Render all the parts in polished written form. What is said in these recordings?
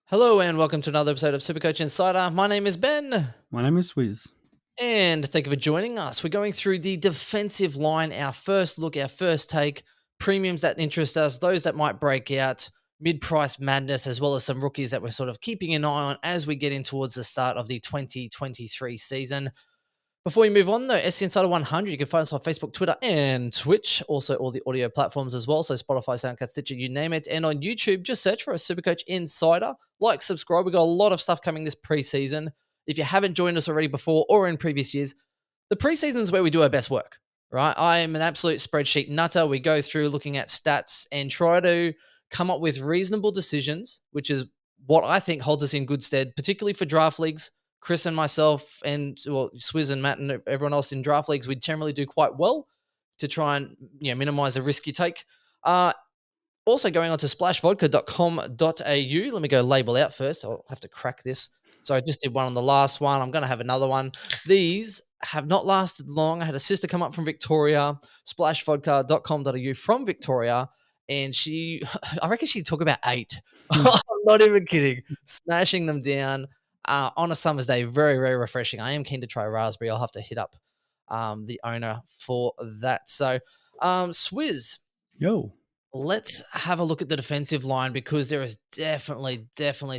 Hello and welcome to another episode of Supercoach Insider. My name is Ben, My name is Wiz. and thank you for joining us. We're going through the defensive line, our first look, our first take, premiums that interest us, those that might break out, mid-price madness, as well as some rookies that we're sort of keeping an eye on as we get in towards the start of the 2023 season. Before we move on, though, SC Insider 100, you can find us on Facebook, Twitter, and Twitch. Also, all the audio platforms as well. So, Spotify, Soundcloud, Stitcher, you name it. And on YouTube, just search for a Supercoach Insider. Like, subscribe. We've got a lot of stuff coming this preseason. If you haven't joined us already before or in previous years, the preseason is where we do our best work, right? I am an absolute spreadsheet nutter. We go through looking at stats and try to come up with reasonable decisions, which is what I think holds us in good stead, particularly for draft leagues. Chris and myself and Swizz and Matt and everyone else in draft leagues, we generally do quite well to try and minimize the risk you take. Also going on to splashvodka.com.au. Let me go label out first. I'll have to crack this. So I just did one on the last one. I'm going to have another one. These have not lasted long. I had a sister come up from Victoria, splashvodka.com.au from Victoria, and I reckon she took about 8. I'm not even kidding. Smashing them down on a summer's day. Very, very refreshing. I am keen to try raspberry. I'll have to hit up the owner for that. So, Swizz. Yo. Let's have a look at the defensive line because there is definitely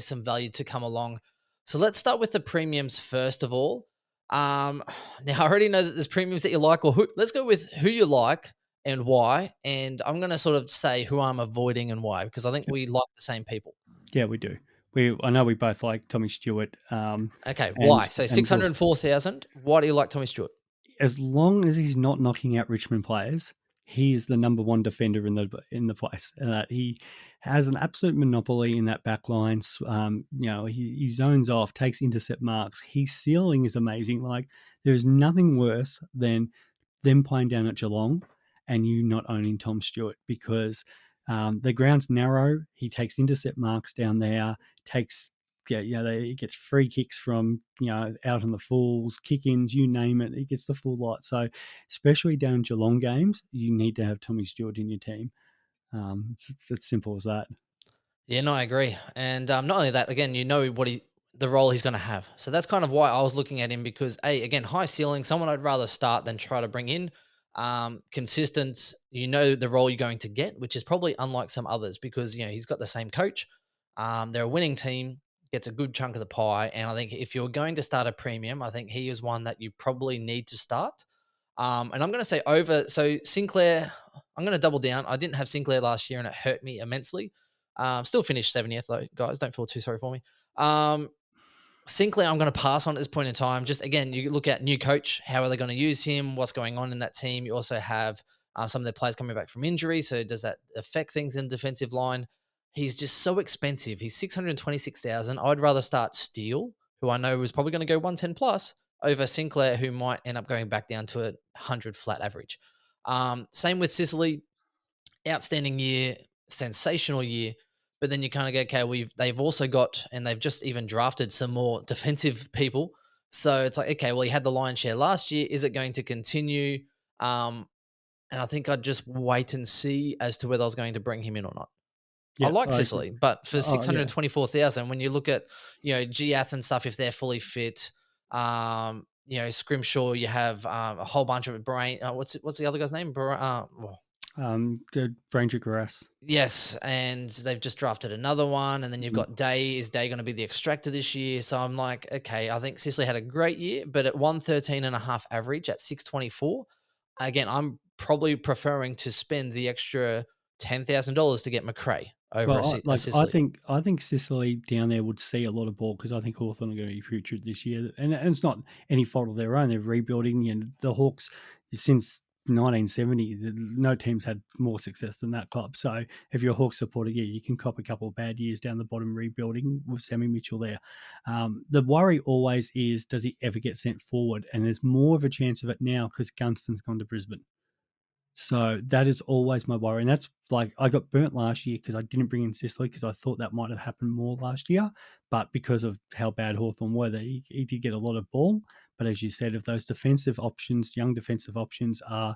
some value to come along. So let's start with the premiums first of all. Now I already know that there's premiums that you like, let's go with who you like and why. And I'm going to sort of say who I'm avoiding and why because I think we like the same people. Yeah, we do. I know we both like Tommy Stewart. Okay, why? And So George. 604,000. Why do you like Tommy Stewart? As long as he's not knocking out Richmond players, he is the number one defender in the place. He has an absolute monopoly in that back line. He zones off, takes intercept marks. His ceiling is amazing. Like there's nothing worse than them playing down at Geelong and you not owning Tom Stewart because the ground's narrow. He takes intercept marks down there, he gets free kicks from, out in the fulls, kick-ins, you name it. He gets the full lot. So especially down Geelong games, you need to have Tommy Stewart in your team. It's as simple as that. Yeah, no, I agree. And not only that, again, the role he's going to have. So that's kind of why I was looking at him because, again, high ceiling, someone I'd rather start than try to bring in. Consistent, the role you're going to get, which is probably unlike some others because, he's got the same coach. They're a winning team, gets a good chunk of the pie. And I think if you're going to start a premium, I think he is one that you probably need to start. And I'm going to say so Sinclair, I'm going to double down. I didn't have Sinclair last year and it hurt me immensely. Still finished 70th though, guys. Don't feel too sorry for me. Sinclair, I'm going to pass on at this point in time. Just again, you look at new coach. How are they going to use him? What's going on in that team? You also have some of their players coming back from injury. So does that affect things in the defensive line? He's just so expensive. He's 626,000. I'd rather start Steele, who I know is probably going to go 110 plus, over Sinclair, who might end up going back down to a 100 flat average. Same with Sicily. Outstanding year, sensational year. But then you kind of go, okay, they've also got, and they've just even drafted some more defensive people. So it's like, okay, well, he had the lion's share last year. Is it going to continue? And I think I'd just wait and see as to whether I was going to bring him in or not. I Yeah, like I agree. Sicily, but for Oh, yeah. 624,000, when you look at, Giath and stuff, if they're fully fit, Scrimshaw, you have a whole bunch of brain. What's the other guy's name? The Ranger Grass. Yes, and they've just drafted another one, and then you've got Day. Is Day going to be the extractor this year? So I'm like, okay, I think Sicily had a great year, but at 113.5 average at 624, again, I'm probably preferring to spend the extra $10,000 to get McRae over Well, a I Sicily. think Sicily down there would see a lot of ball because I think Hawthorn are going to be putrid this year, and it's not any fault of their own. They're rebuilding, and the Hawks since 1970, no team's had more success than that club. So if you're a Hawks supporter, yeah, you can cop a couple of bad years down the bottom rebuilding with Sammy Mitchell there. The worry always is, does he ever get sent forward? And there's more of a chance of it now because Gunston's gone to Brisbane. So that is always my worry. And that's like, I got burnt last year because I didn't bring in Sicily because I thought that might have happened more last year. But because of how bad Hawthorn were, he did get a lot of ball. But as you said, if those defensive options, young defensive options are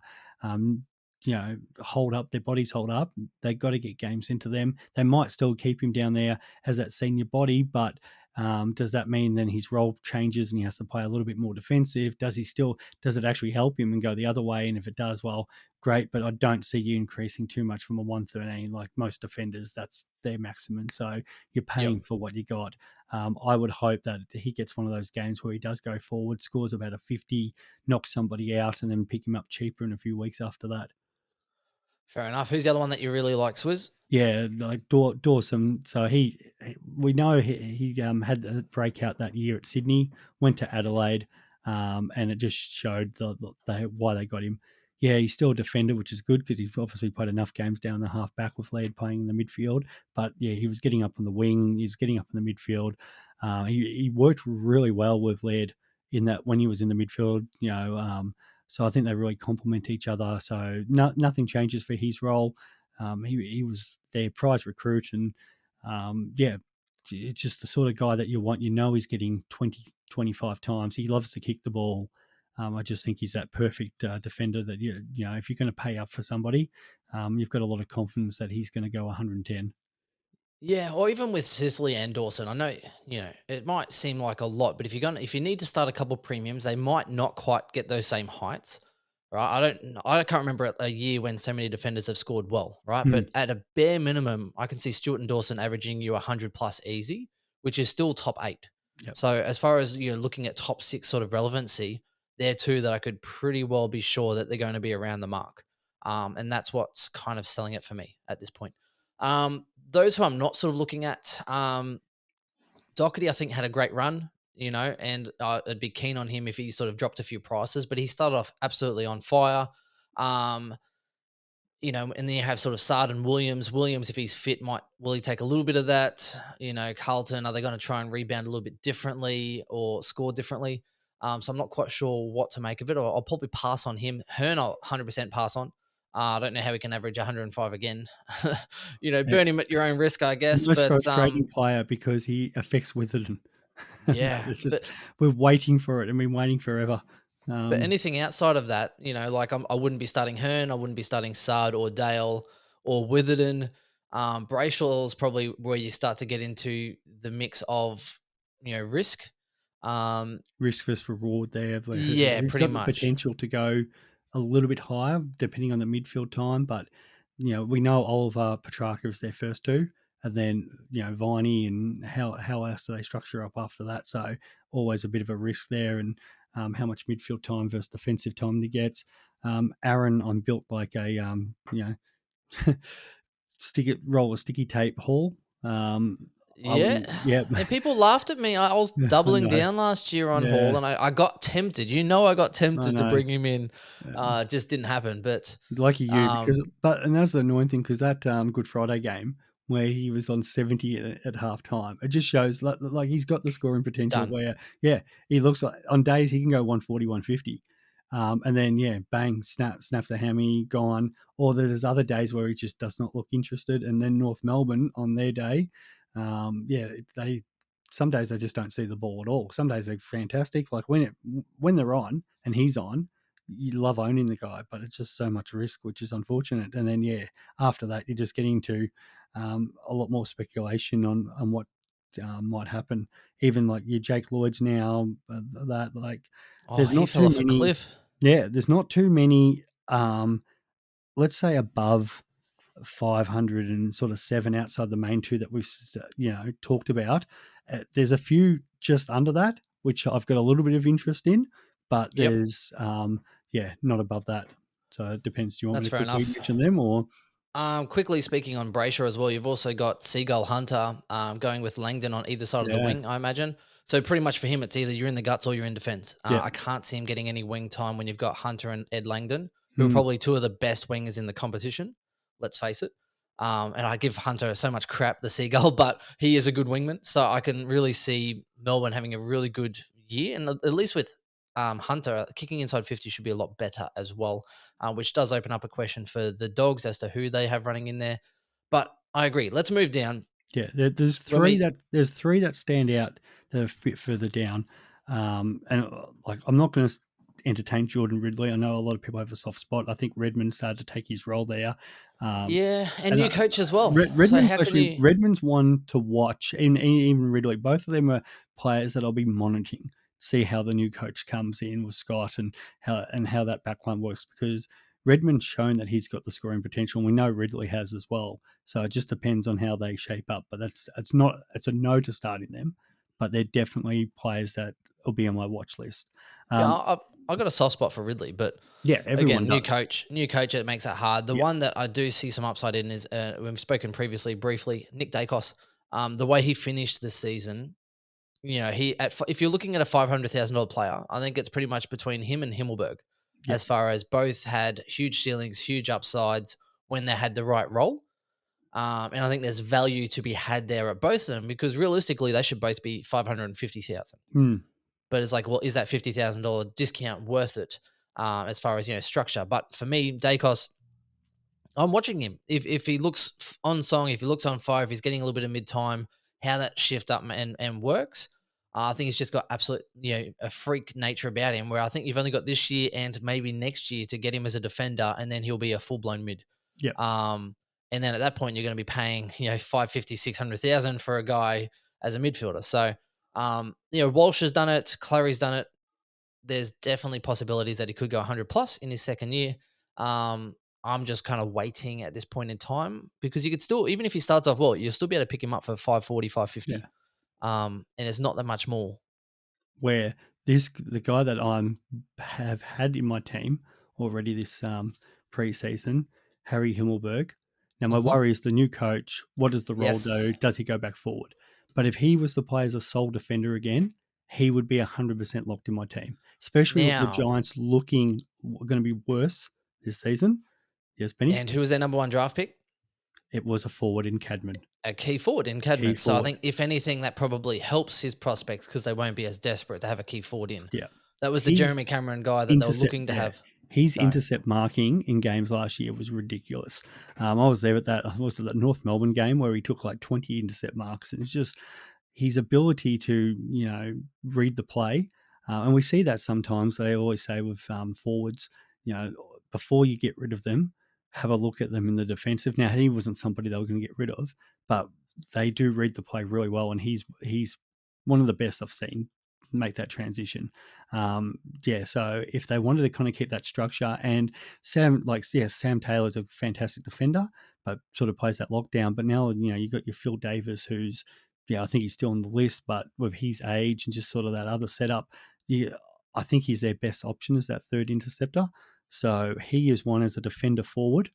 hold up, their bodies hold up. They got to get games into them. They might still keep him down there as that senior body, but does that mean then his role changes and he has to play a little bit more defensive? Does it actually help him and go the other way? And if it does, well, great. But I don't see you increasing too much from a 113. Like most defenders, that's their maximum. So you're Yep. paying for what you got. I would hope that he gets one of those games where he does go forward, scores about a 50, knocks somebody out, and then pick him up cheaper in a few weeks after that. Fair enough. Who's the other one that you really like, Swizz? Yeah, like Dawson. So we know he had a breakout that year at Sydney, went to Adelaide, and it just showed why they got him. Yeah, he's still a defender, which is good because he's obviously played enough games down the half back with Laird playing in the midfield. But yeah, he was getting up on the wing, he's getting up in the midfield. He worked really well with Laird in that when he was in the midfield, so I think they really complement each other. So nothing changes for his role. He was their prize recruit, and yeah, it's just the sort of guy that you want. He's getting 20, 25 times. He loves to kick the ball. I just think he's that perfect defender that if you're going to pay up for somebody, you've got a lot of confidence that he's going to go 110. Yeah, or even with Sicily and Dawson, I know it might seem like a lot, but if you need to start a couple premiums, they might not quite get those same heights, right? I can't remember a year when so many defenders have scored well, right? Hmm. But at a bare minimum, I can see Stewart and Dawson averaging you 100 plus easy, which is still top 8. Yep. So as far as looking at top 6 sort of relevancy, they're two that I could pretty well be sure that they're going to be around the mark, and that's what's kind of selling it for me at this point. Those who I'm not sort of looking at, Doherty, I think, had a great run, and I'd be keen on him if he sort of dropped a few prices, but he started off absolutely on fire. Um, and then you have sort of Sard and Williams. Williams, if he's fit, will he take a little bit of that? Carlton, are they going to try and rebound a little bit differently or score differently? So I'm not quite sure what to make of it. I'll probably pass on him. Hearn, I'll 100% pass on. I don't know how he can average 105 again. Yeah. Burn him at your own risk, I guess. Most But frustrating player because he affects Witherden. That yeah, is just we're waiting for it and been waiting forever. but Um, anything outside of that, like I wouldn't be starting Hearn, I wouldn't be starting Sard or Dale or Witherden. Brayshaw is probably where you start to get into the mix of, risk. Um, Risk versus reward there. yeah, He's pretty got the much. potential to go a little bit higher depending on the midfield time, but we know Oliver Petrarca is their first two, and then Viney and how else do they structure up after that? So always a bit of a risk there, and how much midfield time versus defensive time he gets. Aaron, I'm built like a roll of sticky tape haul. I Yeah. wouldn't. Yeah, And people laughed at me. I was I doubling know. down last year on Hall, Yeah, and I got tempted. I got I tempted to know. bring him in. Um, It just didn't happen. But Lucky you, um, and that's the annoying thing because that Good Friday game where he was on 70 at half time, it just shows like he's got the scoring potential done. where, yeah, he looks like on days he can go 140, 150. And then, yeah, bang, snaps a hammy, gone. Or there's other days where he just does not look interested. And then North Melbourne on their day, yeah, some days they just don't see the ball at all. Some days they're fantastic. Like when they're on and he's on, you love owning the guy, but it's just so much risk, which is unfortunate. And then, yeah, after that, you're just getting into a lot more speculation on what might happen. Even like your Jake Lloyd's now, that like Oh, there's he not fell too off a many. cliff. Yeah, there's not too many. Let's say above 500 and sort of seven outside the main two that we've talked about. There's a few just under that, which I've got a little bit of interest in, but Yep. there's not above that. So it depends. Do you want me That's to fair quickly enough. mention them or? Quickly speaking on Brayshaw as well, you've also got Seagull Hunter going with Langdon on either side of the Yeah. wing, I imagine. So pretty much for him, it's either you're in the guts or you're in defence. Yeah. I can't see him getting any wing time when you've got Hunter and Ed Langdon, who are Mm, probably two of the best wingers in the competition. Let's face it. And I give Hunter so much crap, the Seagull, but he is a good wingman. So I can really see Melbourne having a really good year. And at least with Hunter, kicking inside 50 should be a lot better as well, which does open up a question for the Dogs as to who they have running in there. But I agree. Let's move down. yeah. When we There's three that stand out that are a bit further down. And like I'm not going to. entertain Jordan Ridley. I know a lot of people have a soft spot. I think Redmond started to take his role there. Um, Yeah, and and new coach as well. So Redmond's how can actually you? Redmond's one to watch, and even Ridley. Both of them are players that I'll be monitoring, see how the new coach comes in with Scott and how that backline works, because Redmond's shown that he's got the scoring potential, and we know Ridley has as well. So it just depends on how they shape up. But it's a no to starting them, but they're definitely players that will be on my watch list. Yeah, Um, I got a soft spot for Ridley, but yeah, everyone again, does. new coach, it makes it hard. The Yeah, one that I do see some upside in is we've spoken previously briefly, Nick Dacos. The way he finished this season, if you're looking at a $500,000 player, I think it's pretty much between him and Himmelberg, yeah, as far as both had huge ceilings, huge upsides when they had the right role. And I think there's value to be had there at both of them because realistically, they should both be 550,000. mm, But it's like, well, is that $50,000 discount worth it as far as structure? But for me, Dacos, I'm watching him. If he looks on song, if he looks on fire, if he's getting a little bit of mid time, how that shift up and works. I think he's just got absolute a freak nature about him. Where I think you've only got this year and maybe next year to get him as a defender, and then he'll be a full blown mid. yeah, Um, and then at that point, you're going to be paying 550, 600,000 for a guy as a midfielder. So Walsh has done it, Clary's done it. There's definitely possibilities that he could go 100 plus in his second year. I'm just kind of waiting at this point in time because you could still, even if he starts off well, you'll still be able to pick him up for 540, 550. yeah. And it's not that much more. Where the guy that have had in my team already this preseason, Harry Himmelberg. Now my Hmm. worry is the new coach. What does the role Yes. do? Does he go back forward? But if he was to play as a sole defender again, he would be 100% locked in my team. Especially with the Now, Giants looking going to be worse this season. Yes, Penny. and who was their number one draft pick? It was a forward in Cadman. A key forward in Key Cadman. So I forward. think if anything, that probably helps his prospects because they won't be as desperate to have a key forward in. Yeah. That was the He's Jeremy Cameron guy that they were intercept, looking to yeah. have. His So intercept marking in games last year was ridiculous. I was there at that North Melbourne game where he took like 20 intercept marks, and it's just his ability to read the play, and we see that sometimes. They always say with forwards, before you get rid of them, have a look at them in the defensive. Now he wasn't somebody they were going to get rid of, but they do read the play really well, and he's one of the best I've seen make that transition. Yeah, so if they wanted to kind of keep that structure, and Sam Taylor's a fantastic defender, but sort of plays that lockdown. But now you got your Phil Davis, who's I think he's still on the list, but with his age and just sort of that other setup, I think he's their best option as that third interceptor. So he is one as a defender forward.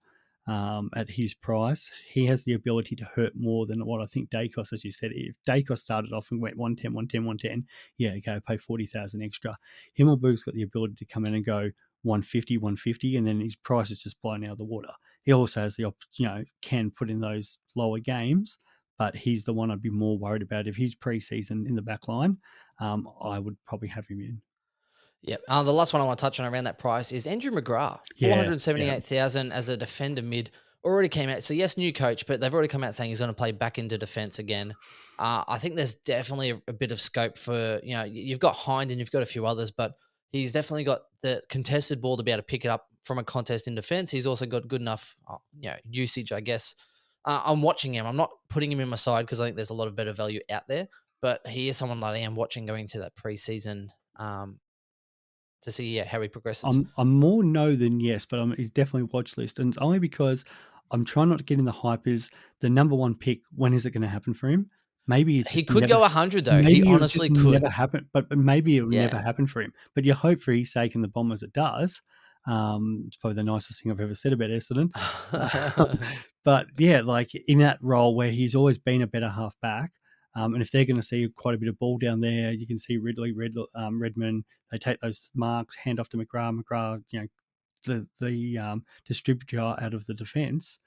At his price, he has the ability to hurt more than what I think Dacos, as you said. If Dacos started off and went 110, 110, 110, yeah, okay, pay 40,000 extra. Himmelberg's got the ability to come in and go 150, 150, and then his price is just blown out of the water. He also has the can put in those lower games, but he's the one I'd be more worried about. If he's preseason in the back line, I would probably have him in. yeah. The last one I want to touch on around that price is Andrew McGrath, Yeah, yeah, 478,000 as a defender mid. Already came out. So yes, new coach, but they've already come out saying he's going to play back into defense again. I think there's definitely a bit of scope for you've got Hind and you've got a few others, but he's definitely got the contested ball to be able to pick it up from a contest in defense. He's also got good enough usage, I guess. I'm watching him. I'm not putting him in my side because I think there's a lot of better value out there, but he is someone that I am watching going to that preseason. To see how he progresses. I'm more no than yes, but he's definitely watch list, and it's only because I'm trying not to get in the hype. Is the number one pick? When is it going to happen for him? Maybe it's He just could never. go 100 though. He Maybe it'll just honestly never could. happen, but maybe it'll never Yeah. happen for him. But you hope for his sake and the Bombers it does. It's probably the nicest thing I've ever said about Essendon. But yeah, like in that role where he's always been a better half back, and if they're going to see quite a bit of ball down there, you can see Redmond. They take those marks, hand off to McGrath. McGrath, the distributor out of the defence.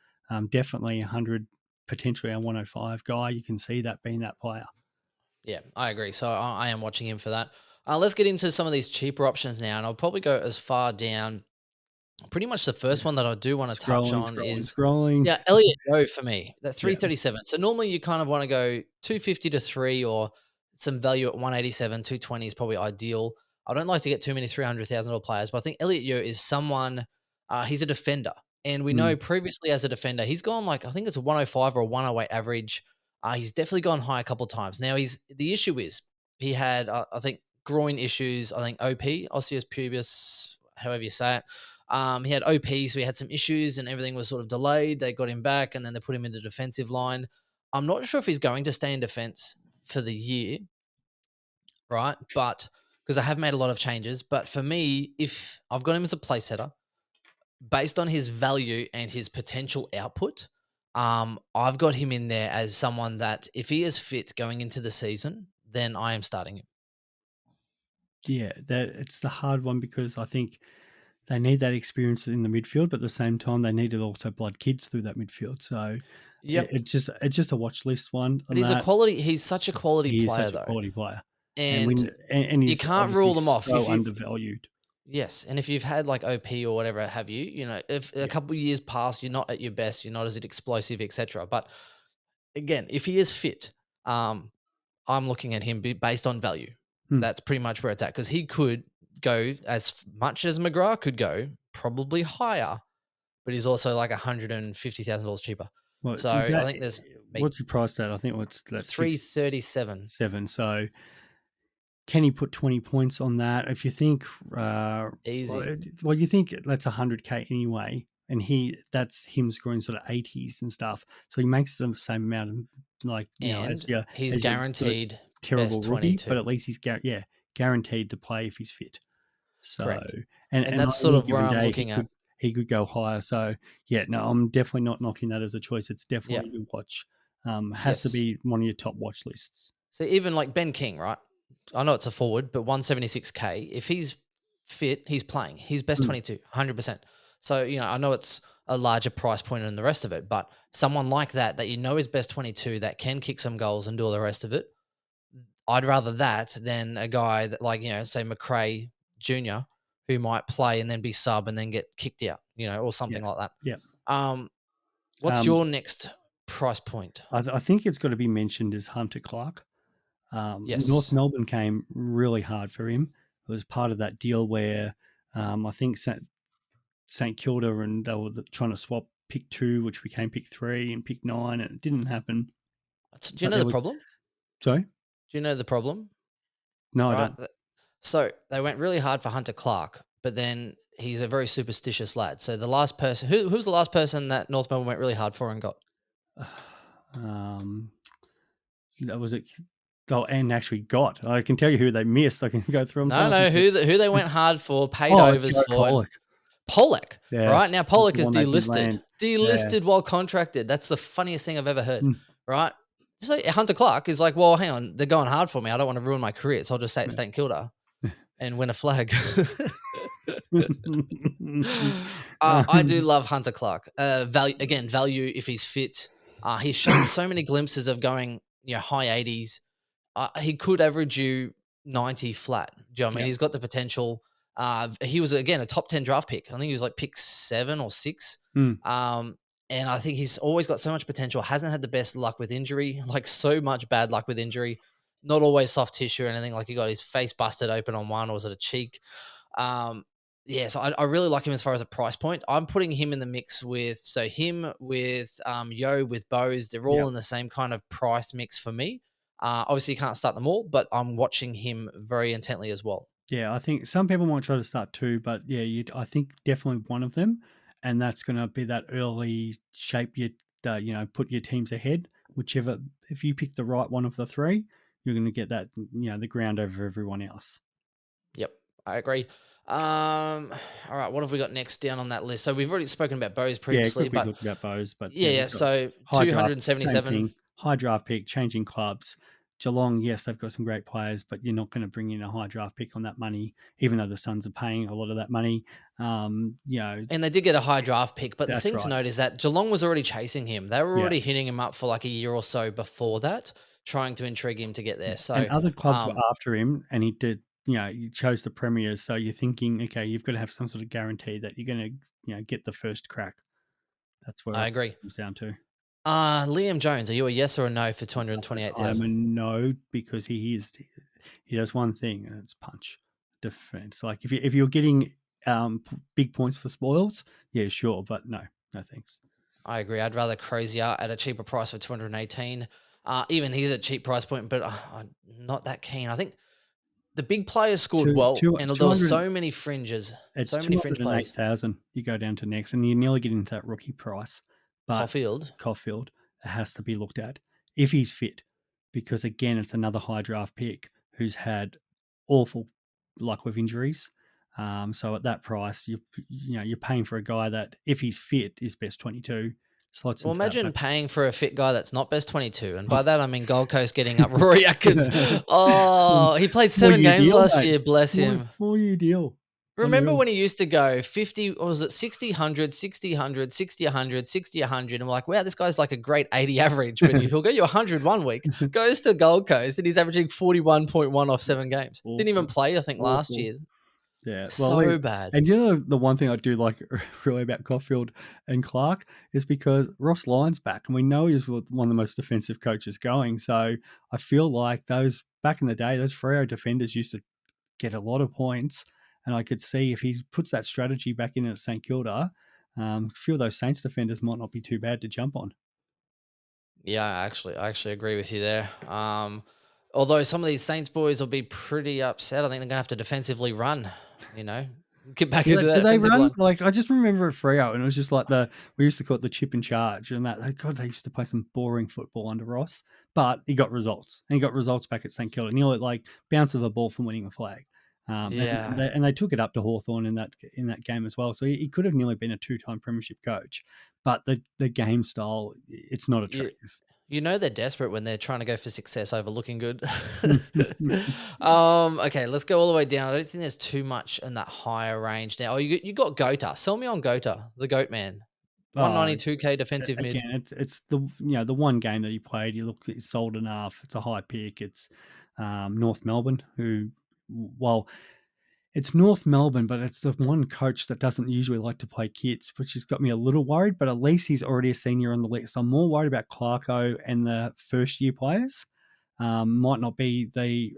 Definitely 100, potentially a 105 guy. You can see that being that player. Yeah, I agree. So I am watching him for that. Let's get into some of these cheaper options now, and I'll probably go as far down. Pretty much the first Yeah. one that I do want to touch Scrolling, on scrolling, is scrolling. Elliot Rowe for me. That Yeah. 337. So normally you kind of want to go 250 to 3 or some value at 187, 220 is probably ideal. I don't like to get too many $300,000 players, but I think Elliot Yeo is someone. He's a defender, and we know Mm, previously as a defender, he's gone like I think it's a 105 or a 108 average. He's definitely gone high a couple of times. Now the issue is he had I think groin issues. I think OP, osseous pubis, however you say it. He had OP, so he had some issues, and everything was sort of delayed. They got him back, and then they put him in the defensive line. I'm not sure if he's going to stay in defense for the year, right? But because I have made a lot of changes. But for me, if I've got him as a play setter, based on his value and his potential output, I've got him in there as someone that if he is fit going into the season, then I am starting him. yeah, that it's the hard one because I think they need that experience in the midfield, but at the same time, they need to also blood kids through that midfield. So Yep. it's just a watch list one But on that. he's such a quality He is player such a though. quality player, and And you he's can't obviously rule them off. If so you've undervalued. Yes, and if you've had like OP or whatever have if a Yeah. couple of years pass, you're not at your best, you're not as explosive, etc. But again, if he is fit, um, I'm looking at him based on value. Hmm. That's pretty much where it's at because he could go as much as McGrath could go, probably higher, but he's also like $150,000 cheaper. Well, So is I that think there's what's he priced at? I think what's that 337 6-7. So can he put 20 points on that? If you think, well, easy, you think that's 100K anyway, and that's him scoring sort of 80s and stuff. So he makes the same amount of like and he's as your guaranteed terrible best rookie, but 22. at least he's guaranteed to play if he's fit. So Correct. And and on that's sort any of where given I'm day looking at. he could go higher. So yeah, no, I'm definitely not knocking that as a choice. It's Yeah. definitely a good watch. Has to Yes. be one of your top watch lists. So even like Ben King, right? I know it's a forward, but 176K. If he's fit, he's playing. He's best Mm, 22, 100%. So, I know it's a larger price point than the rest of it, but someone like that you know is best 22, that can kick some goals and do all the rest of it, I'd rather that than a guy that like, say McRae Jr., who might play and then be sub and then get kicked out, or yeah, something like that. yeah. Um, what's Um, your next price point? I think it's got to be mentioned as Hunter Clark. North Yes. Melbourne came really hard for him. It was part of that deal where I think St Kilda and they were trying to swap pick 2, which became pick 3 and pick 9, and it didn't happen. Do you But know there the was problem? sorry, Do you know the problem? no, I Right? don't. So they went really hard for Hunter Clark, but then he's a very superstitious lad. So the last person, who's the last person that North Melbourne went really hard for and got? Um, that was it. Oh, and actually got. I can tell you who they missed. I can go through them No, so no, quickly. who they went hard for, paid Oh, overs Joe for, and Pollock. Pollock. Right Yes, now, he's the Pollock is one they did delisted, land. Yeah. delisted while contracted. That's the funniest thing I've ever heard. Mm, Right? So Hunter Clark is like, well, hang on, they're going hard for me. I don't want to ruin my career, so I'll just say it's yeah. St Kilda and win a flag. I do um, love Hunter Clark. Value if he's fit. He's shown so many glimpses of going, high 80s. He could average you 90 flat. Do you know what I mean? yeah. He's got the potential. He was again a top 10 draft pick. I think he was like pick 7 or 6. Mm, Um, and I think he's always got so much potential. Hasn't had the best luck with injury, like so much bad luck with injury. Not always soft tissue or anything. Like he got his face busted open on one, or was it a cheek? Um, yeah, so I really like him as far as a price point. I'm putting him in the mix with him with Yo with Bose. They're yeah. all in the same kind of price mix for me. Obviously, you can't start them all, but I'm watching him very intently as well. Yeah, I think some people might try to start 2, but yeah, I think definitely one of them, and that's going to be that early shape put your teams ahead. Whichever, if you pick the right one of the 3, you're going to get that, the ground over everyone else. Yep, I agree. All right, what have we got next down on that list? So we've already spoken about Bose Yeah, previously, quickly but talked about Bose, but yeah, yeah, yeah. we've got So high draft, same 277. thing. High draft pick, changing clubs. Geelong, yes, they've got some great players, but you're not going to bring in a high draft pick on that money, even though the Suns are paying a lot of that money. And they did get a high draft pick, but the That's thing to right. note is that Geelong was already chasing him. They were Yeah. already hitting him up for like a year or so before that, trying to intrigue him to get there. And So, other clubs were um, after him, and he did. You chose the Premiers, so you're thinking, okay, you've got to have some sort of guarantee that you're going to, get the first crack. That's where I it agree. comes down to. Liam Jones, are you a yes or a no for I'm a 228,000? no because he does one thing, and it's punch. defense. Like if you're getting big points for spoils, yeah, sure, but no thanks. I agree. I'd rather Crozier at a cheaper price for 218. Even he's a cheap price point, but I'm not that keen. I think the big players scored Two, well, two, and there was 200 so many fringes, It's so many fringe players. 208,000 you go down to next, and you nearly get into that rookie price. But Caulfield. Caulfield has to be looked at if he's fit, because again, it's another high draft pick who's had awful luck with injuries. So at that price, you're paying for a guy that, if he's fit, is best 22, slots Well, into that imagine back. paying for a fit guy that's not best 22. And by that, I mean Gold Coast getting up Rory Atkins. Oh, he played 7 4-year games deal, last mate. year. Bless him. 4-year deal. Remember Unreal. when he used to go 50, or was it 60, 100, 60, 100, 60, 100, 60, 100? And we're like, wow, this guy's like a great 80 average, but he'll go you 100 one week, goes to Gold Coast, and he's averaging 41.1 off 7 games. Didn't even Awful. play, I think, last Awful. year. Yeah, well, So bad. and the one thing I do like really about Caulfield and Clark is because Ross Lyon's back, and we know he's one of the most defensive coaches going. So I feel like those back in the day, those Freo defenders used to get a lot of points, and I could see if he puts that strategy back in at St Kilda, a few of those Saints defenders might not be too bad to jump on. Yeah, I actually agree with you there. Although some of these Saints boys will be pretty upset. I think they're going to have to defensively run, you know, get back into that Do they defensive run? line. Like, I just remember at Freo, and it was just like we used to call it the chip in charge, and that, God, they used to play some boring football under Ross, but he got results, and he got results back at St Kilda. Nearly like bounce of a ball from winning the flag, Yeah. and they took it up to Hawthorn in that game as well. So he could have nearly been a 2-time premiership coach, but the game style, it's not You, attractive. you know they're desperate when they're trying to go for success over looking good. Oh, Okay, let's go all the way down. I don't think there's too much in that higher range now. Oh, you got Gota. Sell me on Gota, the Goat Man. 192K defensive mid. again, it's the one game that he played. You look, it's sold enough. It's a high pick. It's North Melbourne, who, well, it's North Melbourne, but it's the one coach that doesn't usually like to play kids, which has got me a little worried. But at least he's already a senior on the list. I'm more worried about Clarko and the first year players. Might not be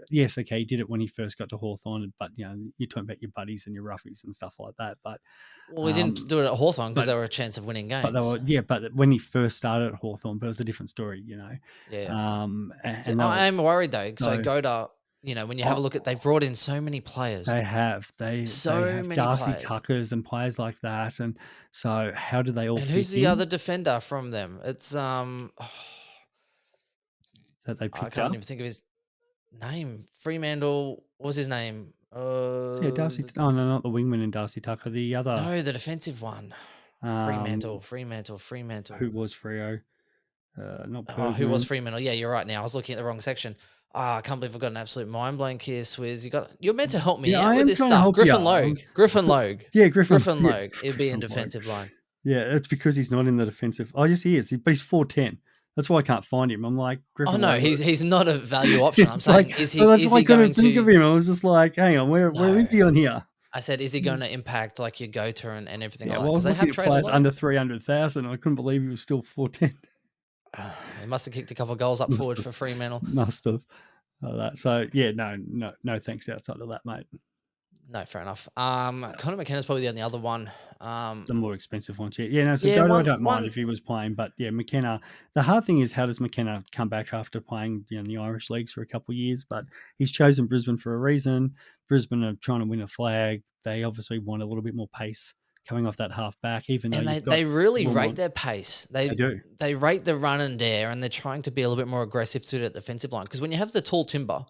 yes, okay, he did it when he first got to Hawthorn, but you're talking about your buddies and your roughies and stuff like that. But Well, we didn't um, do it at Hawthorn because but they were a chance of winning but they games. were, yeah, but when he first started at Hawthorn, but it was a different story, Yeah. So and they were I am worried though. So so. Gota, when you have a Oh, look at, they've brought in so many players, they so have many Darcy players. Tuckers and players like that, and so how do they all And fit who's the in other defender from them? It's that they I picked can't up? even think of his name. Fremantle. What was his name? Yeah, Darcy. Oh no, not the wingman in Darcy Tucker. The other, No, the defensive one. um, Fremantle. who was Freo? Not Oh, who was Bergman. Fremantle? Yeah, you're right. Now I was looking at the wrong section. Ah, I can't believe I've got an absolute mind blank here, Swizz. You're meant to help me Yeah, out I with am this trying to stuff. help you Griffin out. Logue. Griffin Logue. Yeah, Griffin. Griffin Yeah, Logue. It'd be in Griffin Logue. defensive line. Yeah, it's because he's not in the defensive. Oh, yes, he is. But he's 4'10". That's why I can't find him. I'm like, Oh Griffin no, Logue. he's not a value option. I'm It's like, saying well, that's is why I he couldn't going think of to him. I was just like, hang on, where no. is he on here? I said, is he going to impact like your Gota and everything Yeah, like that? well, I Because was they looking have at traded a players lot of. under 300,000. I couldn't believe he was still 4'10". He must have kicked a couple of goals up Must forward have, for Fremantle. must have. That. So yeah, no, thanks outside of that, mate. No, fair enough. Connor McKenna's probably the only other one. The more expensive ones, yeah. No, so Yeah, Godo, I one don't mind one if he was playing, but yeah, McKenna. The hard thing is, how does McKenna come back after playing in the Irish leagues for a couple of years? But he's chosen Brisbane for a reason. Brisbane are trying to win a flag. They obviously want a little bit more pace coming off that half back, even though and you've got they really rate Wilmot. their pace. They do. They rate the run and dare, and they're trying to be a little bit more aggressive to the defensive line. Because when you have the tall timber,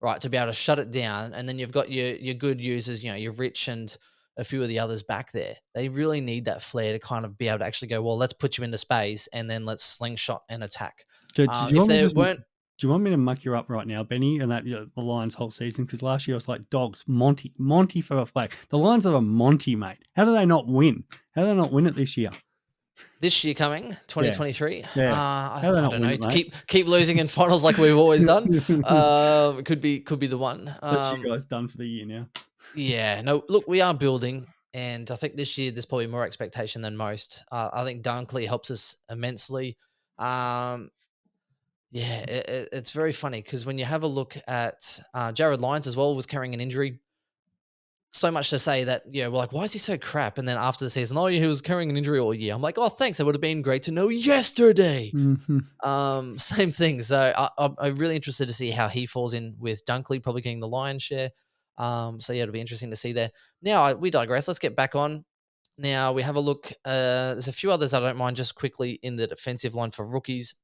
right, to be able to shut it down, and then you've got your good users, your Rich and a few of the others back there. They really need that flair to kind of be able to actually go, well, let's put you into space, and then let's slingshot and attack. Do you If want me there to weren't, do you want me to muck you up right now, Benny, and that the Lions whole season? Because last year I was like, dogs, Monty for the flag. The Lions are a Monty, mate. How do they not win? How do they not win it this year? this year coming, Yeah, 2023, yeah. How do they I not don't win know. it, mate? Keep losing in finals like we've always done. Could be the one. That's you guys done for the year now. Yeah, no, look, we are building, and I think this year there's probably more expectation than most. I think Dunkley helps us immensely. Um, yeah, it's very funny because when you have a look at Jared Lyons as well was carrying an injury. so much to say that, we're like, why is he so crap? And then after the season, oh, yeah, he was carrying an injury all year. I'm like, oh, thanks. It would have been great to know yesterday. Mhm. Same thing. So I'm really interested to see how he falls in with Dunkley, probably getting the lion's share. So yeah, it'll be interesting to see there. Now we digress. Let's get back on. Now we have a look. There's a few others I don't mind just quickly in the defensive line for rookies.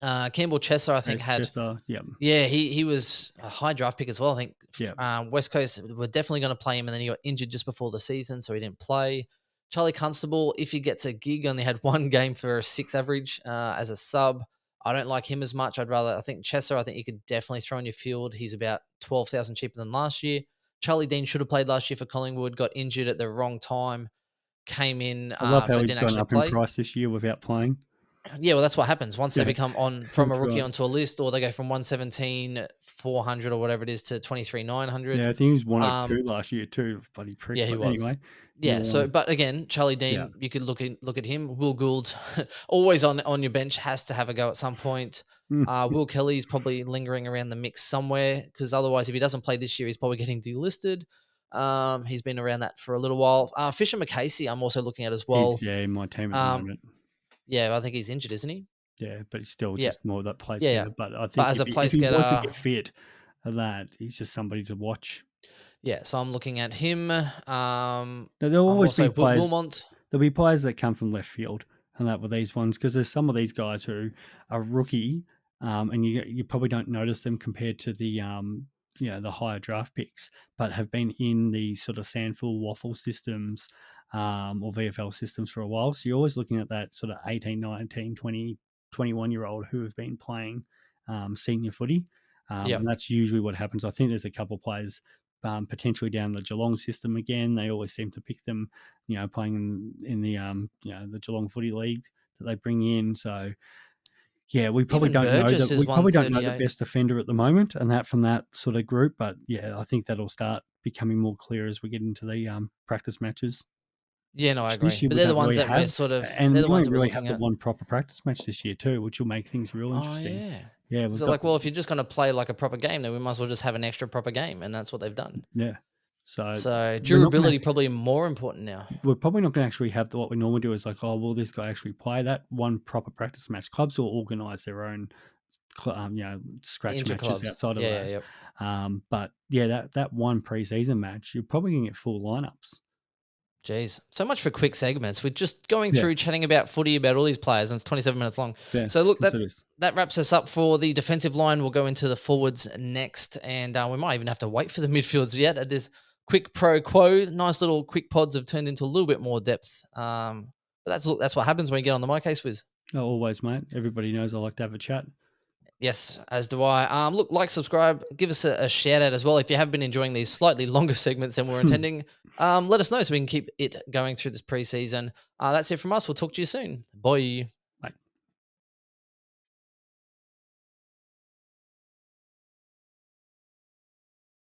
Campbell Chesser, I think, It's had just, yep, yeah, he was a high draft pick as well. I think yep. West Coast were definitely going to play him, and then he got injured just before the season, so he didn't play. Charlie Constable, if he gets a gig, only had one game for a 6 average as a sub. I don't like him as much. I think Chesser, I think you could definitely throw in your field. He's about 12,000 cheaper than last year. Charlie Dean should have played last year for Collingwood, got injured at the wrong time, came in, I love how so he's didn't gone actually up in play. price this year without playing. Yeah, well, that's what happens once they Yeah, become on from a that's rookie right. onto a list, or they go from 117,400 or whatever it is to 23,900. Yeah, I think he was 102 Um, last year too, bloody prick, yeah, he but was. anyway, Yeah. we'll, So, but again, Charlie yeah. Dean, you could look at him. Will Gould, always on your bench, has to have a go at some point. Mm. Will Kelly's probably lingering around the mix somewhere because otherwise, if he doesn't play this year, he's probably getting delisted. He's been around that for a little while. Fisher McCasey, I'm also looking at as He's, well. yeah, in my team at the Um, moment. yeah, I think he's injured, isn't he? Yeah, but he's still Yeah, just more of that place yeah, yeah. getter. But I But think as a if place he was to getter, get fit, that he's just somebody to watch. yeah, so I'm looking at him. There'll I'm always also be players. Wilmont. There'll be players that come from left field, and that were these ones because there's some of these guys who are rookie, and you probably don't notice them compared to the the higher draft picks, but have been in the sort of Sandful waffle systems or VFL systems for a while. So you're always looking at that sort of 18, 19, 20, 21 year old who have been playing senior footy. Yep. And that's usually what happens. I think there's a couple of players potentially down the Geelong system again. They always seem to pick them, playing in the the Geelong Footy League that they bring in. So yeah, we probably Even don't know Burgess that is we probably don't know the 138. best defender at the moment, and that from that sort of group. But yeah, I think that'll start becoming more clear as we get into the practice matches. Yeah, no, I Which this agree. year But we they're the don't ones really that we're have, sort of and they're we the ones won't that we're really have looking the at. one proper practice match this year too, which will make things real Oh interesting. yeah. Yeah, Because we've they're got like, well, if you're just going to play like a proper game, then we might as well just have an extra proper game, and that's what they've done. yeah. So So we're not going to durability probably more important now. we're probably not going to actually have what we normally do is like, oh, will this guy actually play that one proper practice match? Clubs will organise their own, scratch Intra matches clubs. outside of Yeah, yeah, that. yep. But yeah, that one preseason match, you're probably going to get full lineups. Jeez, so much for quick segments. We're just going Yeah, through chatting about footy, about all these players, and it's 27 minutes long. yeah, So look, yes, that it is. that wraps us up for the defensive line. We'll go into the forwards next, and we might even have to wait for the midfields yet. At this quick pro quo, nice little quick pods have turned into a little bit more depth. But that's what happens when you get on the My Case Wiz. Oh, always, mate. Everybody knows I like to have a chat. Yes, as do I. Look, like, subscribe, give us a shout out as well if you have been enjoying these slightly longer segments than we're intending. Let us know so we can keep it going through this preseason. That's it from us. We'll talk to you soon. Bye.